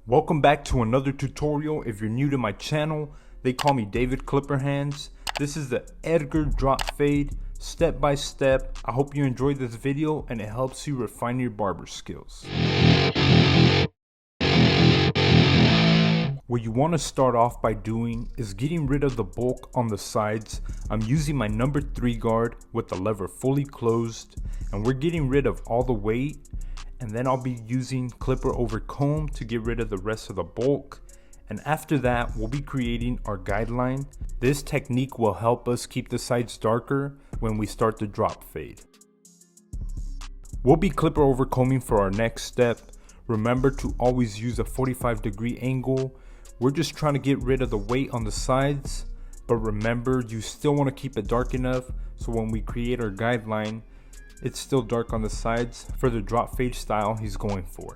Welcome back to another tutorial. If you're new to my channel, they call me David Clipper Hands. This is the Edgar drop fade, step by step. I hope you enjoyed this video and it helps you refine your barber skills. What you want to start off by doing is getting rid of the bulk on the sides. I'm using my number 3 guard with the lever fully closed, and we're getting rid of all the weight. And then I'll be using clipper over comb to get rid of the rest of the bulk. And after that, we'll be creating our guideline. This technique will help us keep the sides darker when we start the drop fade. We'll be clipper over combing for our next step. Remember to always use a 45-degree angle. We're just trying to get rid of the weight on the sides, but remember, you still want to keep it dark enough so when we create our guideline, it's still dark on the sides for the drop fade style he's going for.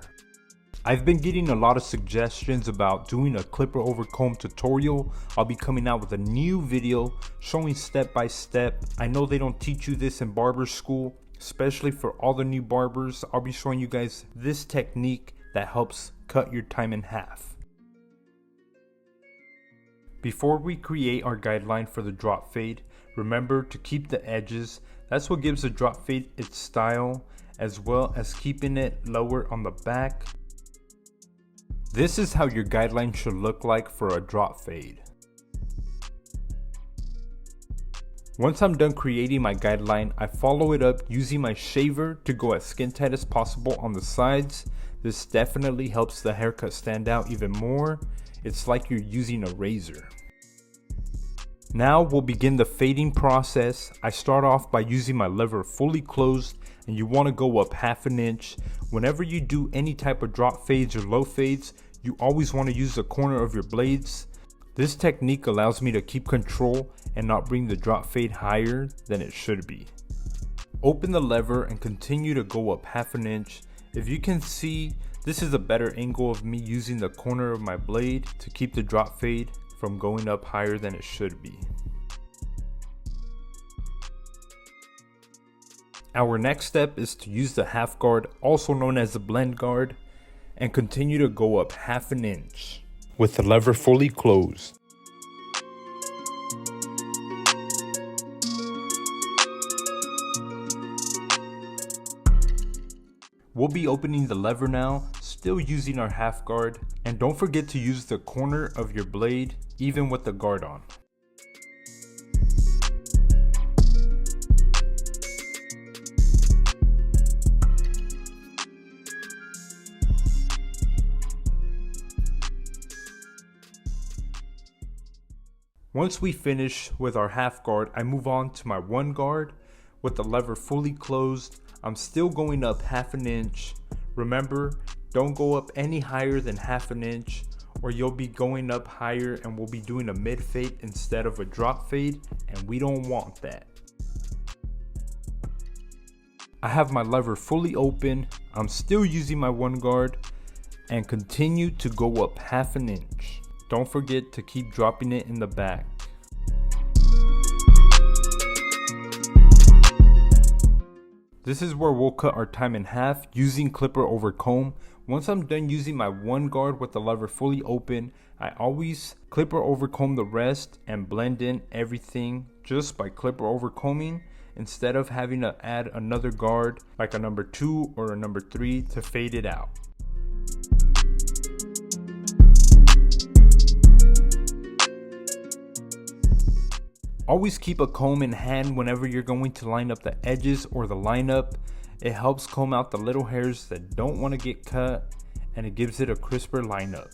I've been getting a lot of suggestions about doing a clipper over comb tutorial. I'll be coming out with a new video showing step by step. I know they don't teach you this in barber school, especially for all the new barbers. I'll be showing you guys this technique that helps cut your time in half. Before we create our guideline for the drop fade, remember to keep the edges. That's what gives the drop fade its style, as well as keeping it lower on the back. This is how your guideline should look like for a drop fade. Once I'm done creating my guideline, I follow it up using my shaver to go as skin tight as possible on the sides. This definitely helps the haircut stand out even more. It's like you're using a razor. Now we'll begin the fading process. I start off by using my lever fully closed, and you want to go up 1/2 inch. Whenever you do any type of drop fades or low fades, you always want to use the corner of your blades. This technique allows me to keep control and not bring the drop fade higher than it should be. Open the lever and continue to go up 1/2 inch. If you can see, this is a better angle of me using the corner of my blade to keep the drop fade from going up higher than it should be. Our next step is to use the half guard, also known as the blend guard, and continue to go up 1/2 inch with the lever fully closed. We'll be opening the lever now, still using our half guard, and don't forget to use the corner of your blade even with the guard on. Once we finish with our half guard, I move on to my 1 guard with the lever fully closed. I'm still going up 1/2 inch. Remember, don't go up any higher than 1/2 inch or you'll be going up higher and we'll be doing a mid fade instead of a drop fade, and we don't want that. I have my lever fully open. I'm still using my 1 guard and continue to go up 1/2 inch. Don't forget to keep dropping it in the back. This is where we'll cut our time in half using clipper over comb. Once I'm done using my 1 guard with the lever fully open, I always clipper over comb the rest and blend in everything just by clipper over combing instead of having to add another guard like a number 2 or a number 3 to fade it out. Always keep a comb in hand whenever you're going to line up the edges or the lineup. It helps comb out the little hairs that don't want to get cut, and it gives it a crisper lineup.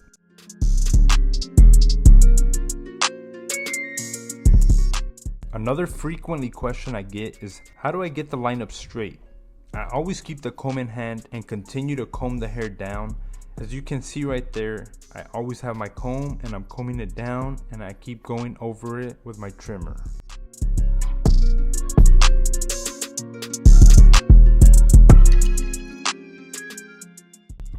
Another frequently question I get is, how do I get the lineup straight? I always keep the comb in hand and continue to comb the hair down. As you can see right there, I always have my comb and I'm combing it down, and I keep going over it with my trimmer.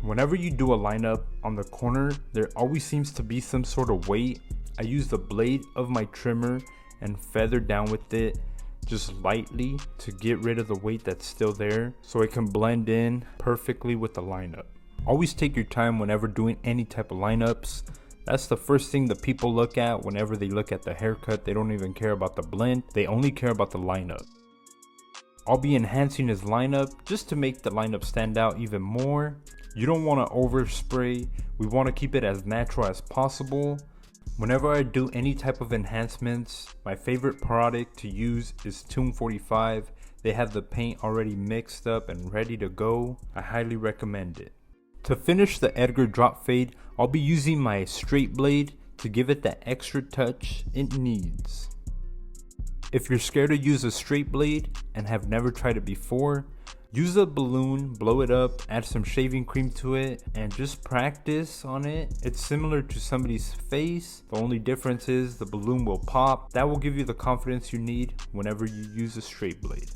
Whenever you do a lineup on the corner, there always seems to be some sort of weight. I use the blade of my trimmer and feather down with it just lightly to get rid of the weight that's still there so it can blend in perfectly with the lineup. Always take your time whenever doing any type of lineups. That's the first thing that people look at whenever they look at the haircut. They don't even care about the blend, they only care about the lineup. I'll be enhancing his lineup just to make the lineup stand out even more. You don't want to overspray, we want to keep it as natural as possible. Whenever I do any type of enhancements, my favorite product to use is Tune 45. They have the paint already mixed up and ready to go. I highly recommend it. To finish the Edgar drop fade, I'll be using my straight blade to give it that extra touch it needs. If you're scared to use a straight blade and have never tried it before, use a balloon, blow it up, add some shaving cream to it, and just practice on it. It's similar to somebody's face. The only difference is the balloon will pop. That will give you the confidence you need whenever you use a straight blade.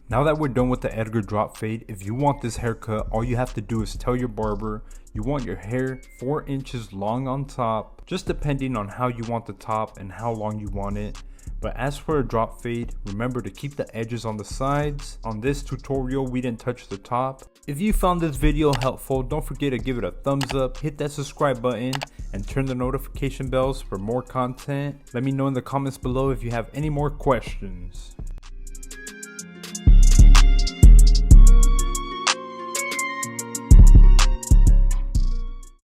Now that we're done with the Edgar drop fade, if you want this haircut, all you have to do is tell your barber you want your hair 4 inches long on top, just depending on how you want the top and how long you want it. But as for a drop fade, remember to keep the edges on the sides. On this tutorial, we didn't touch the top. If you found this video helpful, don't forget to give it a thumbs up, hit that subscribe button, and turn the notification bells for more content. Let me know in the comments below if you have any more questions.